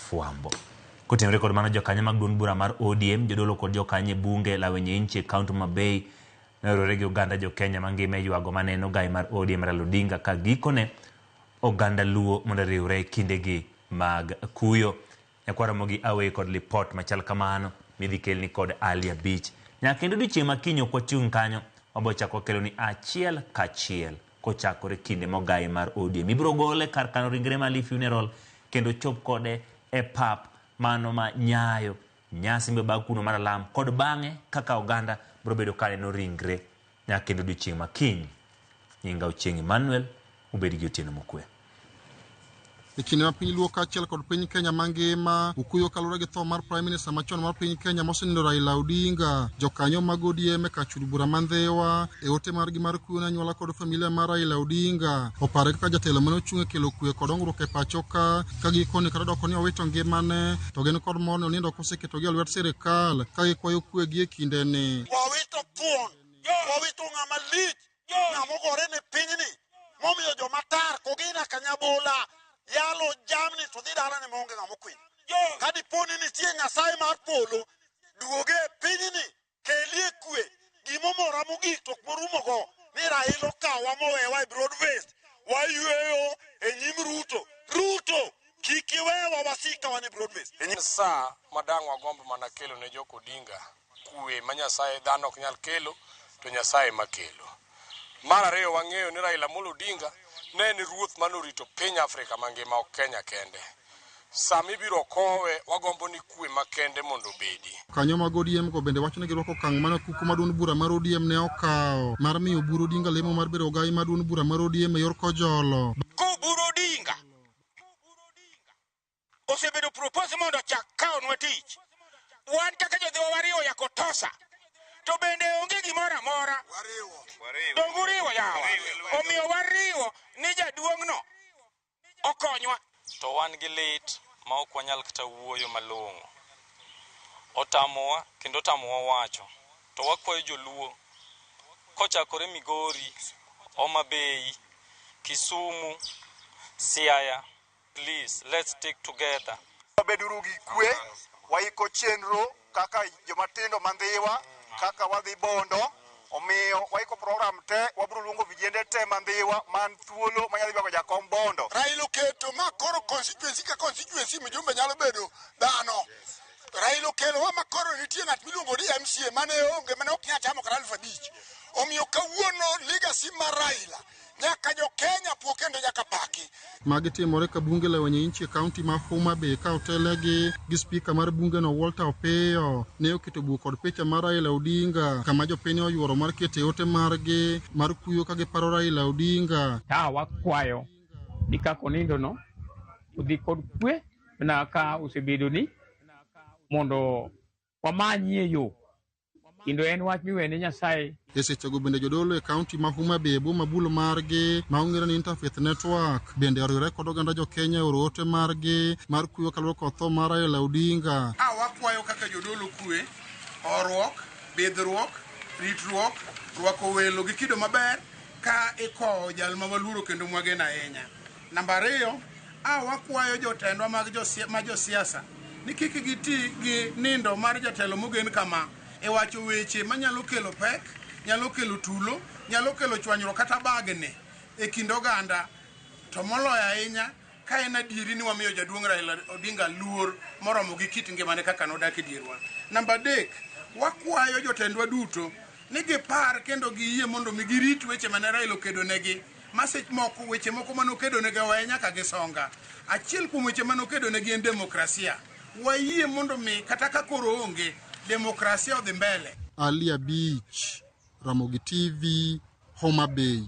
fuambo. Kutenore kod mano jokanyo mag duond bura mar ODM jodolo kod jokanyo bunge la wenye inchi kaunti ma Bay nerore gi oganda jo Kenya mangima yuago maneno gai mar ODM Raila Odinga ka gikone oganda luo mondo riwre kindegi mag kuyo. Nyakwara mogi awe kod report machal kamano midhi kelni kod Alia Beach. Nyakendo dichieng' makinyo kwa chung kanyo wabo chako kelo ni achiel kachiel kochakore kinde mogai mar ODM. Ibro gole kar kano ringre Mali Funeral kendo chop kode e pap mano ma Nyayo nyasi mbeba kuno mar Alam kod bang'e kaka oganda bro bedo kane no ringre nyakendo dichieng' makinyo. Nyinga Ochieng' Emmanuel ubedi gi otieno mokwe. Ikine ma piny luo kaachiel kod piny Kenya mangima ukuyo kalure gi tho mar Prime Minister machon mar piny Kenya mosenindo Raila Odinga. Jokanyo mag ODM e kachul bura mandhewa e ote margi mar kuyo na nyuola kod familia mar Raila Odinga opare kaka jatelo mane ochung' e kelo kuyo kod ongruok e pacho ka gikone kata doko ni owito ngimane to gin kod mor ni onindo koseketogi e lwet sirikal ka gikwayo kuyo gi e kindeni. Wawito thuon, wawito ng'ama lich, ng'amogore ne pinyni momiyo jomatar kogina kanyabola yalo jamni to dhi dala ne monge ng'amo kwin. Kadi poni nitie Nyasaye mar polo duoge pinyni kelie kwe gimomora mogik tok morumo go ni Raila okawa mowewa e Broadwest wayueyo e nyim Ruto kiki wewa wasika wane Broadwest. Saa madang wagombo mana kelo ne jok Odinga kwe ma Nyasaye dhano ok nyal kelo to Nyasaye makelo. Mar ariyo wang'eyo ni Raila Amolo Odinga ne ni ruoth manorito piny Afrika mangima ok Kenya kende. Sami biro kowe wagombo ni kwe makende mondo bedi. Kanyo mag ODM go bende wacho ni girwako okang' mana kuku maduond bura mar ODM ne okawo mar miyo Buru Odinga lemo mar bedo ogai maduond bura mar ODM e yor kojolo. Ko Buru Odinga osebedo propose mondo chak kaonwa tich. Wan kaka jodhiwa wariwo yakotosa to bende onge gimora mora. Donguriwo yawa. Omiyo wariwo ni jaduong'no okonywa. To wan gi lit ma ok wanyal kata wuoyo malong'o. Otamowa kendo otamowa wacho. To wakwayo joluo kochakore Migori, Homa Bay, Kisumu, Siaya. Please, let's stick together. Beduru gi kwe, waiko chenro kaka jomatindo mandhiwa, kaka wadhi Bondo. Omiyo waiko program te wabro luongo vijende te mandhiwa man thuolo manyalo bedo jakom Bondo. Raila keto makoro constituency ka constituency mjumbe nyalo bedo dhano. Raila kelo wa makoro nitie ng'at miluongo ni MCA mane onge mane ok nyal chamo kar Alpha Beach. Omiyo kawuono legacy mar Raila nyaka jo Kenya pokendo nyaka paki. Magi timore ka bunge la wenye inchi kaunti ma Homa Bay ka otelegi gi speaker mar bunge no Walter Opeyo ne oketo buok kod picha mar Raila Odinga kama jopiny oyuoro mar kete ote margi mar kuyo ka giparo Raila Odinga. Wakwayo ni kako nindo no udhi kod kwe na ka usebedo ni mondo wamanyie yo kendo en wach miwene Nyasaye. Esechego bende jodolo e kaunti ma Homa Bay boma bulo margi ma ong'ere ni Interfaith Network bende oriwore kod oganda jo Kenya oro ote margi mar kuyo kaluwore kod tho mar Raila Odinga. Wakwayo kaka jodolo kwe, orruok, bidhruok, ritruok, rwako welo gi kido maber ka ikowo jal ma waluoro kendo mwageno ahinya. Namba 2, wakwayo jotendwa mag josiasa ni kik giti gi nindo mar jatelo mogen kama e wacho weche manyalo kelo pek, nyalo kelo tulo, nyalo kelo chwanyruok kata bagne e kind oganda, to moloyo ahinya ka en adieri ni wamiyo jaduong' Raila Odinga luor moromo gi kit ngimane kaka nodak e dierwa. Namba 3, wakwayo jotendwa duto ni gipar kendo giyie mondo mi girit weche mane Raila okedonegi. Masech moko weche moko mane okedonegi waye nyaka gisonga. Achiel kuom weche mane okedonegi en demokrasia. Wayie mondo mi kata ka koro onge demokrasia odhi mbele. Alia Beach, Ramogi TV, Homa Bay.